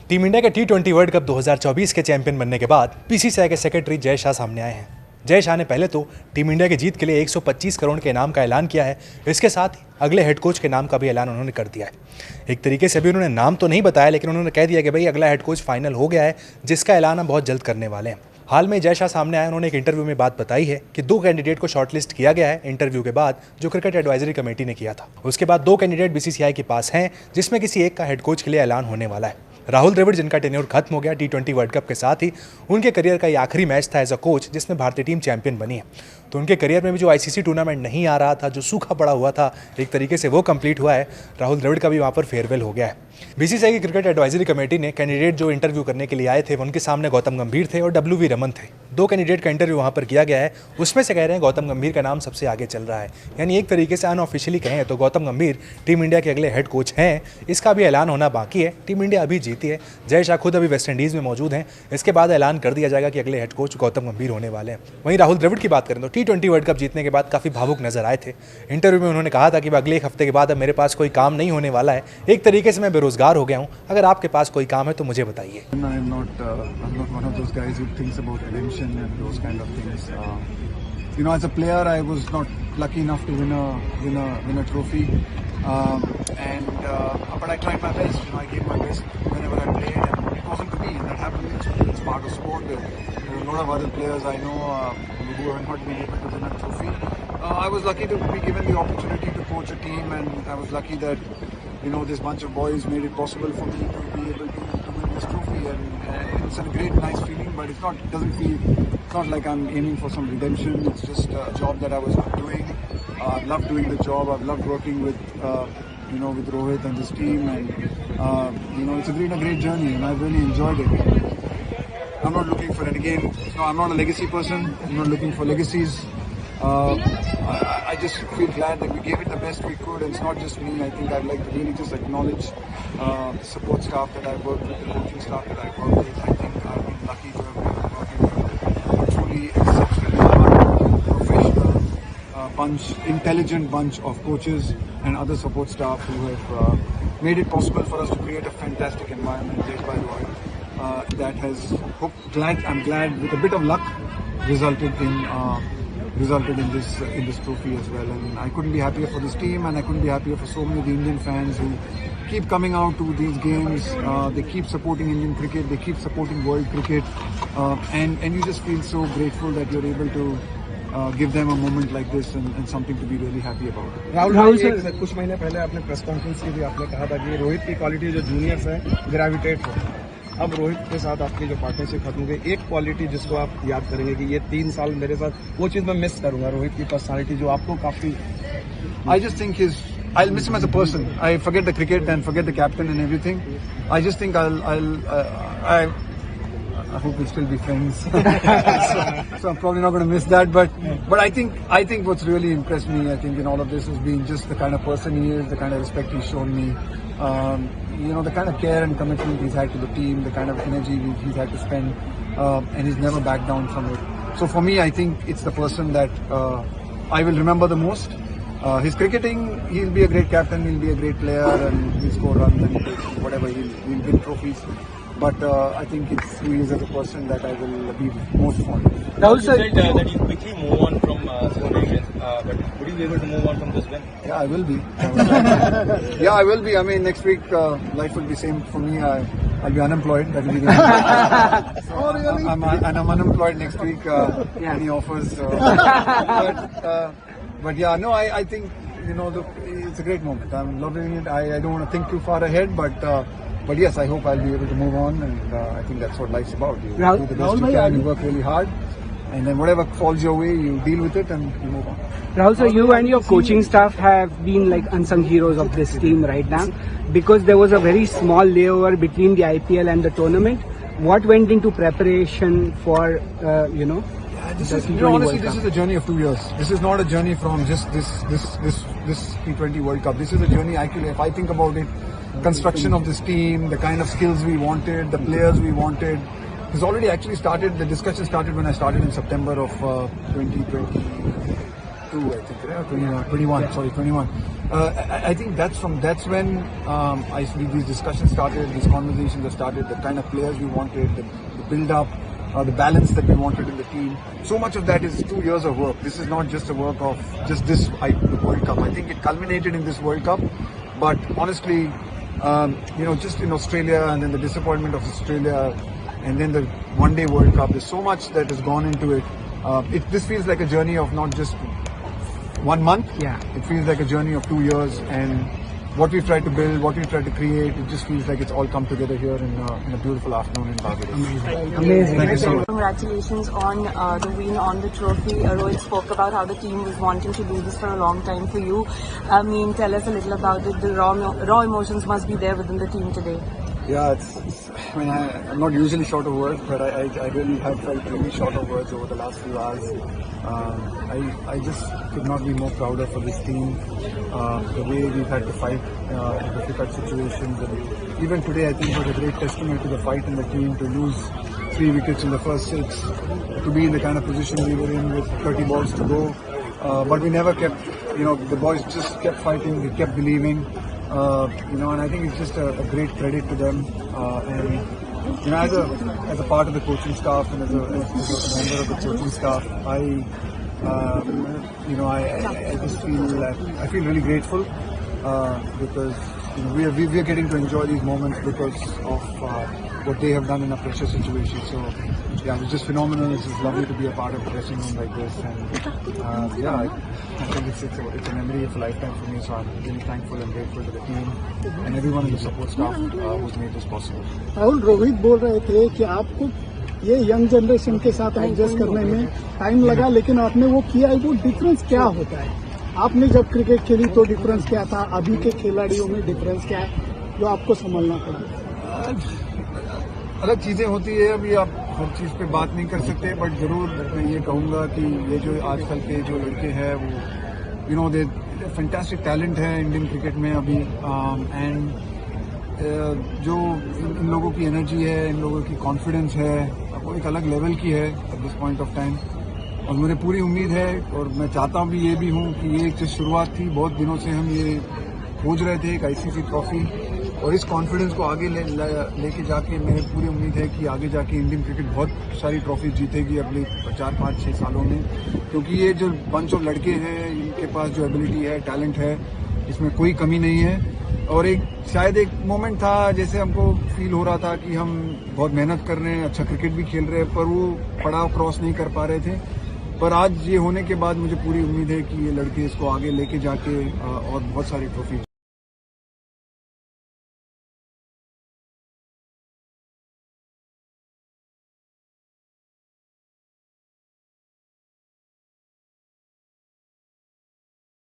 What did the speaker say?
Team India के T20 world cup 2024 के champion बनने के बाद बीसीसीआई के सेक्रेटरी जय शाह सामने आए हैं। जय शाह ने पहले तो टीम इंडिया की जीत के लिए 125 करोड़ के इनाम का ऐलान किया है। इसके साथ ही अगले हेड कोच के नाम का भी ऐलान उन्होंने कर दिया है। एक तरीके से अभी उन्होंने नाम तो नहीं बताया, लेकिन उन्होंने कह दिया कि भाई अगला हेड कोच फाइनल हो गया है, जिसका ऐलान हम बहुत जल्द करने वाले हैं। हाल में जय शाह सामने आए, उन्होंने एक इंटरव्यू में बात बताई है कि 2 कैंडिडेट को शॉर्टलिस्ट किया गया है इंटरव्यू के बाद, जो क्रिकेट एडवाइजरी कमेटी ने किया था। उसके बाद 2 कैंडिडेट बीसीसीआई के पास हैं, जिसमें किसी एक का हेड कोच के लिए ऐलान होने वाला है। राहुल द्रविड़, जिनका टेन्योर खत्म हो गया T20 वर्ल्ड कप के साथ ही, उनके करियर का ये आखिरी मैच था एज अ कोच जिसमें भारतीय टीम चैंपियन बनी है। तो उनके करियर में भी जो आईसीसी टूर्नामेंट नहीं आ रहा था, जो सूखा पड़ा हुआ था, एक तरीके से वो कंप्लीट हुआ है। राहुल द्रविड़ का भी वहाँ पर फेयरवेल हो गया है। बीसीसीआई की क्रिकेट एडवाइजरी कमेटी ने कैंडिडेट जो इंटरव्यू करने के लिए आए थे, उनके सामने गौतम गंभीर थे और WV रमन थे। 2 कैंडिडेट का इंटरव्यू वहाँ पर किया गया है। उसमें से कह रहे हैं गौतम गंभीर का नाम सबसे आगे चल रहा है। यानी एक तरीके से अनऑफिशियली कहें तो गौतम गंभीर टीम इंडिया के अगले हेड कोच हैं। इसका भी ऐलान होना बाकी है। टीम इंडिया अभी जीती है। जय शाह खुद अभी वेस्ट इंडीज़ में मौजूद हैं। इसके बाद ऐलान कर दिया जाएगा कि अगले हेड कोच गौतम गंभीर होने वाले हैं। वहीं राहुल द्रविड़ की बात करें तो T20 वर्ल्ड कप जीतने के बाद काफ़ी भावुक नजर आए थे। इंटरव्यू में उन्होंने कहा था कि अगले 1 हफ्ते के बाद अब मेरे पास कोई काम नहीं होने वाला है। एक तरीके से मैं बेरोजगार हो गया हूँ। अगर आपके पास कोई काम है तो मुझे बताइए। You know, as a player, I was not lucky enough to win a trophy, but I tried my best. You know, I gave my best whenever I played, and it wasn't to be. And that happens. It's part of sport. There are a lot of other players I know who have not been able to win a trophy. I was lucky to be given the opportunity to coach a team, and I was lucky that this bunch of boys made it possible for me to be able to win this trophy, and it's a great, nice feeling. But it's not like I'm aiming for some redemption. It's just a job that I was doing. I've loved doing the job. I've loved working with with Rohit and this team, and it's a great journey, and I've really enjoyed it. I'm not looking for it again. No, I'm not a legacy person. I'm not looking for legacies. I just feel glad that we gave it the best we could, and it's not just me. I think I'd like to really just acknowledge the support staff that I've worked with, the coaching staff that I've worked with. I think I've been lucky to have been working with a truly exceptionally professional bunch, intelligent bunch of coaches and other support staff who have made it possible for us to create a fantastic environment led by Rohit. That has, I'm glad, with a bit of luck, resulted in this trophy as well. And I couldn't be happier for this team, and I couldn't be happier for so many of the Indian fans who keep coming out to these games. They keep supporting Indian cricket, they keep supporting world cricket, and you just feel so grateful that you're able to give them a moment like this and something to be really happy about. Rahul sir, कुछ महीने पहले आपने press conference की भी आपने कहा था कि रोहित की क्वालिटी जो जूनियर्स है ग्रेविटेट हो। अब रोहित के साथ आपकी जो पार्टनरशिप खत्म हो गई, एक क्वालिटी जिसको आप याद करेंगे कि ये 3 साल मेरे साथ, वो चीज मैं मिस करूंगा, रोहित की पर्सनालिटी जो आपको काफी। I just think I'll miss him as a person. I forget the cricket and forget the captain and everything. I just think I hope we'll still be friends. so I'm probably not going to miss that. But I think what's really impressed me, I think, in all of this has been just the kind of person he is, the kind of respect he's shown me. The kind of care and commitment he's had to the team, the kind of energy he's had to spend, and he's never backed down from it. So for me, I think it's the person that I will remember the most. His cricketing, he'll be a great captain, he'll be a great player, and he'll score runs and whatever, he'll win trophies. But I think it's who he is as a person that I will be most fond of. Rahul sir, you said that you quickly move on from Sonegan, but would you be able to move on from this one? Yeah, I will be. Yeah, I will be. I mean, next week life will be same for me. I'll be unemployed. That will be the oh, really? I'm unemployed next week. Any offers? But yeah, no, I think it's a great moment. I'm loving it. I don't want to think too far ahead, but yes, I hope I'll be able to move on, and I think that's what life's about. You do the best you can, you work really hard, and then whatever falls your way, you deal with it and you move on. Rahul sir, you and your coaching staff have been like unsung heroes of this team right now, because there was a very small layover between the IPL and the tournament. What went into preparation for, This is a journey of 2 years. This is not a journey from just this T20 World Cup. This is a journey, actually, if I think about it, construction of this team, the kind of skills we wanted, the players we wanted. It's already actually started, the discussion started when I started in September of 2020. 22, I think, right? 21. Sorry, 21. I think that's when these discussions started, these conversations have started, the kind of players we wanted, the build-up, the balance that we wanted in the team. So much of that is 2 years of work. This is not just a work of just the World Cup. I think it culminated in this World Cup, but honestly, just in Australia and then the disappointment of Australia and then the one-day World Cup, there's so much that has gone into it. This feels like a journey of not just 1 month. Yeah. It feels like a journey of 2 years, and what we've tried to build, what we've tried to create, it just feels like it's all come together here in a beautiful afternoon in Barbados. Amazing. Thank you so much. Congratulations on the win on the trophy. Rohit spoke about how the team was wanting to do this for a long time for you. I mean, tell us a little about it. The raw emotions must be there within the team today. Yeah, I'm not usually short of words, but I really have felt really short of words over the last few hours. I just could not be more prouder for this team. The way we've had to fight in difficult situations, and even today I think it was a great testament to the fight in the team to lose 3 wickets in the first 6, to be in the kind of position we were in with 30 balls to go. But we never kept, the boys just kept fighting, they kept believing. And I think it's just a great credit to them. And as a part of the coaching staff and as a member of the coaching staff, I just feel really grateful because we are getting to enjoy these moments because of what they have done in a pressure situation. So yeah, it was just phenomenal. It's just lovely to be a part of a dressing room like this, and I think it's a memory of a lifetime for me. So I'm really thankful and grateful to the team and everyone in the support staff who's made this possible. Rahul, Rohit बोल रहे थे कि आपको ये young generation के साथ adjust करने में टाइम लगा, लेकिन आपने वो किया। वो डिफरेंस क्या होता है? आपने जब क्रिकेट खेली तो डिफरेंस क्या था, अभी के खिलाड़ियों में डिफरेंस क्या है जो आपको संभालना पड़ा? अलग चीजें होती है, अभी आप हर चीज पे बात नहीं कर सकते, बट जरूर मैं ये कहूंगा कि ये जो आजकल के जो लड़के हैं वो दे फैंटास्टिक टैलेंट है इंडियन क्रिकेट में अभी, एंड जो इन लोगों की एनर्जी है, इन लोगों की कॉन्फिडेंस है, वो एक अलग लेवल की है at this point of time. और मुझे पूरी उम्मीद है और मैं चाहता भी ये भी हूँ कि ये एक शुरुआत थी। बहुत दिनों से हम ये खोज रहे थे एक ICC ट्रॉफी, और इस कॉन्फिडेंस को आगे लेके जाके मेरी पूरी उम्मीद है कि आगे जाके इंडियन क्रिकेट बहुत सारी ट्रॉफी जीतेगी अगले 4, 5, 6 सालों में, क्योंकि ये जो बंच ऑफ लड़के हैं इनके पास जो एबिलिटी है, टैलेंट है, इसमें कोई कमी नहीं है। और शायद एक मोमेंट था जैसे हमको फील हो रहा था कि हम बहुत मेहनत कर रहे हैं, अच्छा क्रिकेट भी खेल रहे हैं, पर वो पड़ाव क्रॉस नहीं कर पा रहे थे। पर आज ये होने के बाद मुझे पूरी उम्मीद है कि ये लड़के इसको आगे लेके जाके और बहुत सारी ट्रॉफी